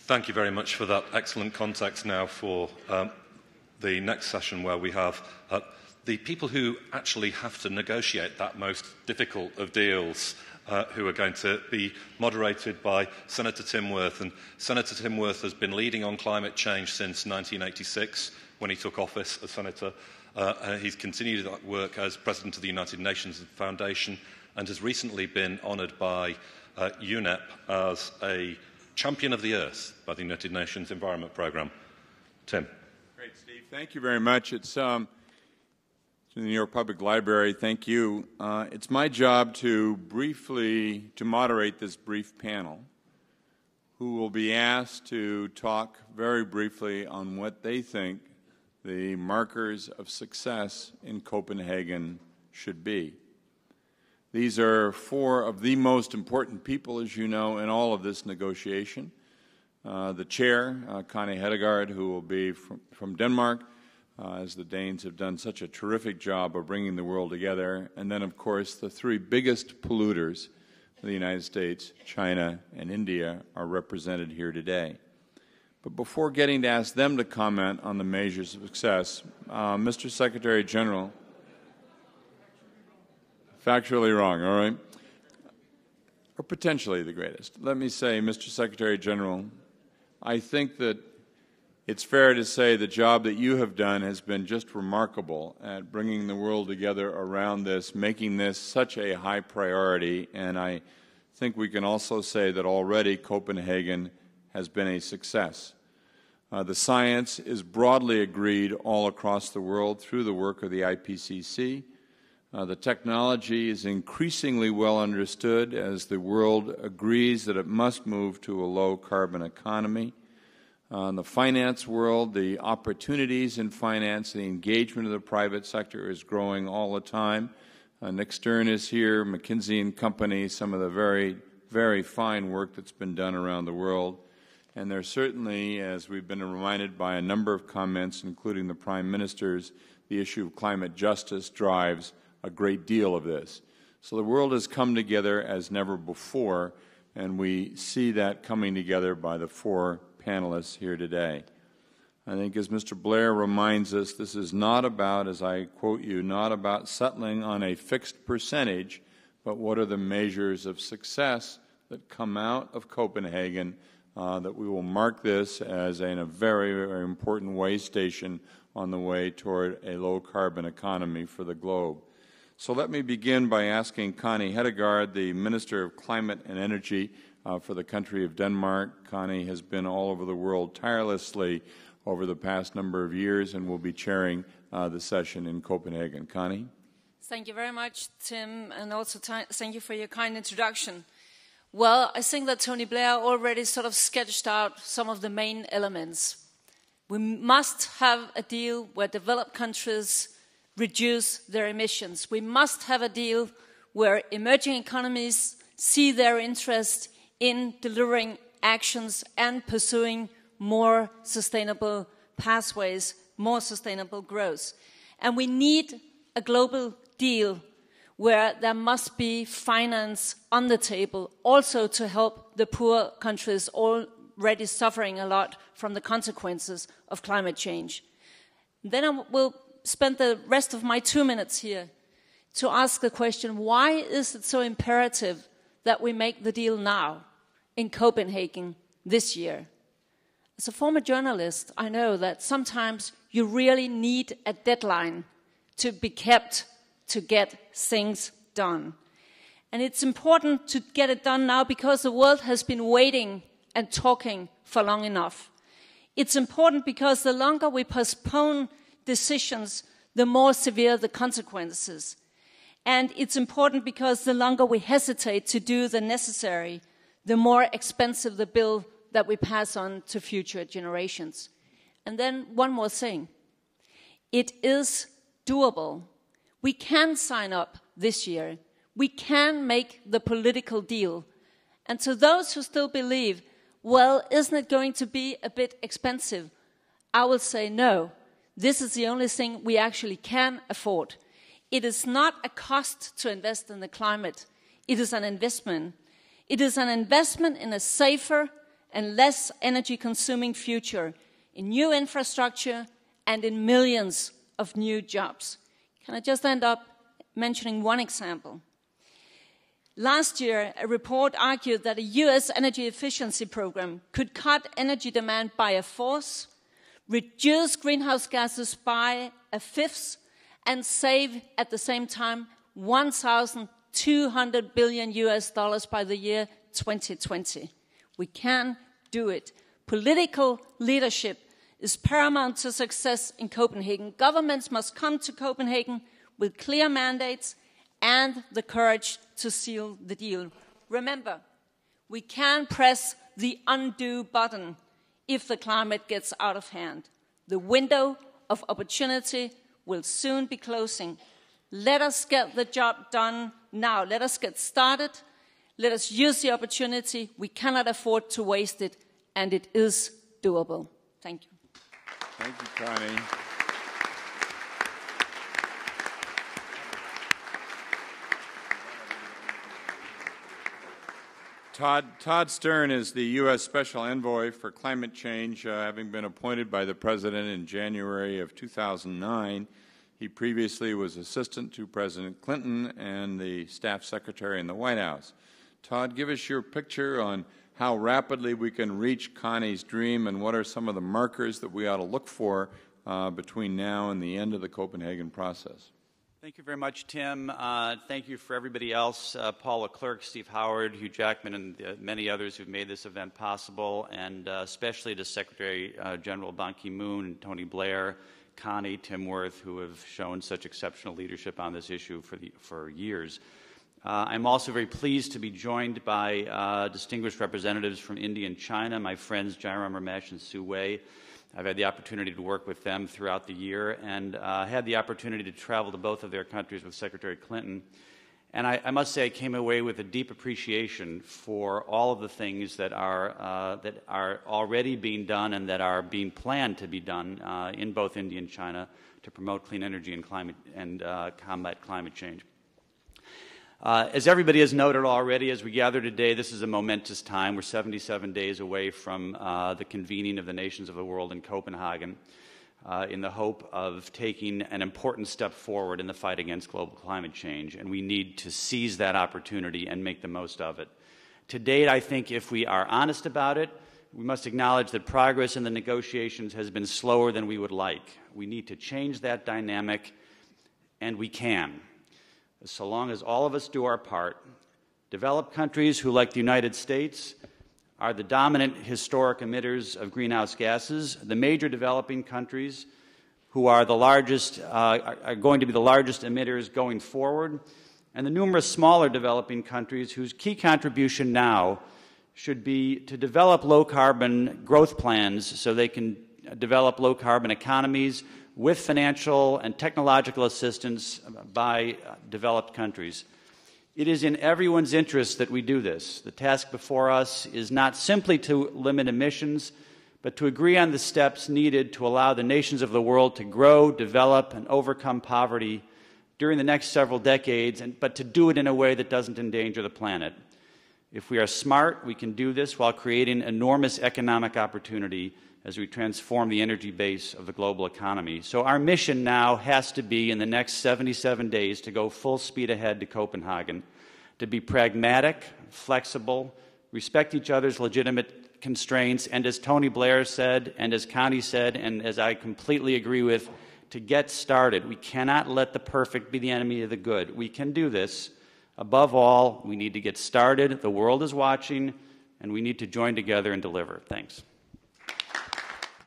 Thank you very much for that excellent context now for the next session, where we have the people who actually have to negotiate that most difficult of deals, who are going to be moderated by Senator Tim Wirth. And Senator Tim Wirth has been leading on climate change since 1986, when he took office as Senator. He's continued that work as President of the United Nations Foundation, and has recently been honoured by UNEP as a Champion of the Earth by the United Nations Environment Programme. Tim. Great, Steve. Thank you very much. It's in the New York Public Library. Thank you. It's my job to moderate this brief panel, who will be asked to talk very briefly on what they think the markers of success in Copenhagen should be. These are four of the most important people, as you know, in all of this negotiation. The chair, Connie Hedegaard, who will be from Denmark, as the Danes have done such a terrific job of bringing the world together. And then, of course, the three biggest polluters, the United States, China, and India, are represented here today. But before getting to ask them to comment on the measures of success, Mr. Secretary General, factually wrong, all right? Or potentially the greatest. Let me say, Mr. Secretary General, I think that it's fair to say the job that you have done has been just remarkable at bringing the world together around this, making this such a high priority, and I think we can also say that already Copenhagen has been a success. The science is broadly agreed all across the world through the work of the IPCC. The technology is increasingly well understood as the world agrees that it must move to a low-carbon economy. In the finance world, the opportunities in finance, the engagement of the private sector is growing all the time. Nick Stern is here, McKinsey & Company, some of the very, very fine work that's been done around the world. And there's certainly, as we've been reminded by a number of comments, including the Prime Minister's, the issue of climate justice drives a great deal of this. So the world has come together as never before, and we see that coming together by the four panelists here today. I think, as Mr. Blair reminds us, this is not about, as I quote you, not about settling on a fixed percentage, but what are the measures of success that come out of Copenhagen, that we will mark this as a very, very important way station on the way toward a low-carbon economy for the globe. So let me begin by asking Connie Hedegaard, the Minister of Climate and Energy for the country of Denmark. Connie has been all over the world tirelessly over the past number of years and will be chairing the session in Copenhagen. Connie? Thank you very much, Tim, and also thank you for your kind introduction. Well, I think that Tony Blair already sort of sketched out some of the main elements. We must have a deal where developed countries reduce their emissions. We must have a deal where emerging economies see their interest in delivering actions and pursuing more sustainable pathways, more sustainable growth. And we need a global deal where there must be finance on the table, also to help the poor countries already suffering a lot from the consequences of climate change. Then I will spend the rest of my 2 minutes here to ask the question, why is it so imperative that we make the deal now in Copenhagen this year? As a former journalist, I know that sometimes you really need a deadline to be kept to get things done. And it's important to get it done now because the world has been waiting and talking for long enough. It's important because the longer we postpone decisions, the more severe the consequences. And it's important because the longer we hesitate to do the necessary, the more expensive the bill that we pass on to future generations. And then one more thing. It is doable. We can sign up this year. We can make the political deal. And to those who still believe, well, isn't it going to be a bit expensive? I will say no. This is the only thing we actually can afford. It is not a cost to invest in the climate. It is an investment. It is an investment in a safer and less energy-consuming future in new infrastructure and in millions of new jobs. Can I just end up mentioning one example? Last year, a report argued that a US energy efficiency program could cut energy demand by a fourth, reduce greenhouse gases by a fifth, and save at the same time $1,200 billion by the year 2020. We can do it. Political leadership is paramount to success in Copenhagen. Governments must come to Copenhagen with clear mandates and the courage to seal the deal. Remember, we can press the undo button if the climate gets out of hand. The window of opportunity will soon be closing. Let us get the job done now. Let us get started. Let us use the opportunity. We cannot afford to waste it, and it is doable. Thank you. Thank you, Connie. Todd Stern is the U.S. Special Envoy for Climate Change, having been appointed by the President in January of 2009. He previously was assistant to President Clinton and the staff secretary in the White House. Todd, give us your picture on how rapidly we can reach Connie's dream and what are some of the markers that we ought to look for between now and the end of the Copenhagen process. Thank you very much, Tim. Thank you for everybody else, Paul Leclerc, Steve Howard, Hugh Jackman, and many others who've made this event possible, and especially to Secretary General Ban Ki-moon and Tony Blair, Connie, Tim Wirth, who have shown such exceptional leadership on this issue for years. I'm also very pleased to be joined by distinguished representatives from India and China, my friends Jairam Ramesh and Su Wei. I've had the opportunity to work with them throughout the year and had the opportunity to travel to both of their countries with Secretary Clinton. And I must say I came away with a deep appreciation for all of the things that are already being done and that are being planned to be done in both India and China to promote clean energy and climate and combat climate change. As everybody has noted already, as we gather today, this is a momentous time. We're 77 days away from the convening of the nations of the world in Copenhagen in the hope of taking an important step forward in the fight against global climate change, and we need to seize that opportunity and make the most of it. To date, I think if we are honest about it, we must acknowledge that progress in the negotiations has been slower than we would like. We need to change that dynamic, and we can. So long as all of us do our part. Developed countries who, like the United States, are the dominant historic emitters of greenhouse gases, the major developing countries who are the largest, are going to be the largest emitters going forward, and the numerous smaller developing countries whose key contribution now should be to develop low-carbon growth plans so they can develop low-carbon economies with financial and technological assistance by developed countries. It is in everyone's interest that we do this. The task before us is not simply to limit emissions, but to agree on the steps needed to allow the nations of the world to grow, develop, and overcome poverty during the next several decades, but to do it in a way that doesn't endanger the planet. If we are smart, we can do this while creating enormous economic opportunity as we transform the energy base of the global economy. So our mission now has to be, in the next 77 days, to go full speed ahead to Copenhagen, to be pragmatic, flexible, respect each other's legitimate constraints, and as Tony Blair said, and as Connie said, and as I completely agree with, to get started. We cannot let the perfect be the enemy of the good. We can do this. Above all, we need to get started. The world is watching, and we need to join together and deliver. Thanks.